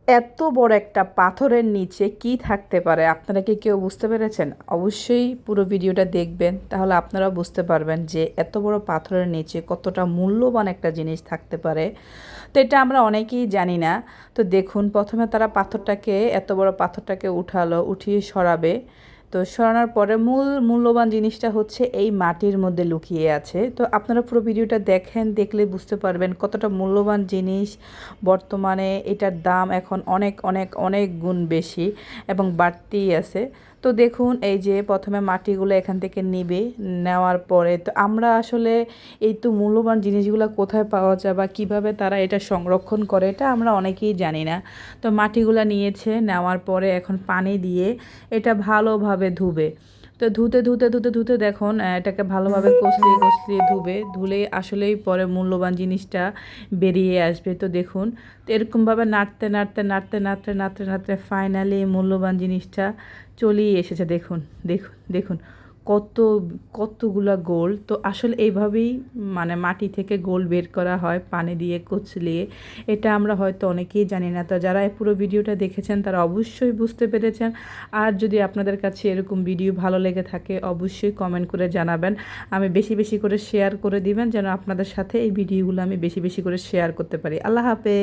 এত বড় একটা পাথরের নিচে কি থাকতে পারে আপনারা কি কেউ বুঝতে পেরেছেন? অবশ্যই পুরো ভিডিওটা দেখবেন, তাহলে আপনারা বুঝতে পারবেন যে এত বড় পাথরের নিচে কতটা মূল্যবান একটা জিনিস থাকতে পারে। তো এটা আমরা অনেকেই জানি না। তো দেখুন, প্রথমে তারা পাথরটাকে, এত বড় পাথরটাকে উঠালো, উঠিয়ে সরাবে। তো সরানোর পরে মূল্যবান জিনিসটা হচ্ছে এই মাটির মধ্যে লুকিয়ে আছে। তো আপনারা পুরো ভিডিওটা দেখেন, দেখলে বুঝতে পারবেন কতটা মূল্যবান জিনিস। বর্তমানে এটার দাম এখন অনেক অনেক অনেক গুণ বেশি এবং বাড়তেই আছে। তো দেখুন, এই যে প্রথমে মাটিগুলো এখান থেকে নিবে, নেওয়ার পরে তো আমরা আসলে এই তো মূল্যবান জিনিসগুলো কোথায় পাওয়া যায় বা কীভাবে তারা এটা সংরক্ষণ করে, এটা আমরা অনেকেই জানি না। তো মাটিগুলো নিয়েছে, নেওয়ার পরে এখন পানি দিয়ে এটা ভালোভাবে ধুবে। তো ধুতে ধুতে ধুতে ধুতে দেখুন, এটাকে ভালোভাবে কষলিয়ে কষলিয়ে ধুবে, ধুলেই আসলেই পরে মূল্যবান জিনিসটা বেরিয়ে আসবে। তো দেখুন, তো এরকমভাবে নাড়তে নাড়তে নাড়তে নাড়তে নাড়তে নাড়তে ফাইনালি মূল্যবান জিনিসটা চলেই এসেছে। দেখুন দেখুন দেখুন, কত কতগুলা গোল্ড। তো আসলে এইভাবেই মানে মাটি থেকে গোল্ড বের করা হয় পানি দিয়ে কুচলিয়ে। এটা আমরা হয়তো অনেকেই জানি না। তো যারা এই পুরো ভিডিওটা দেখেছেন তারা অবশ্যই বুঝতে পেরেছেন। আর যদি আপনাদের কাছে এরকম ভিডিও ভালো লেগে থাকে অবশ্যই কমেন্ট করে জানাবেন। আমি বেশি বেশি করে শেয়ার করে দিবেন যেন আপনাদের সাথে এই ভিডিওগুলো আমি বেশি বেশি করে শেয়ার করতে পারি। আল্লাহ হাফেজ।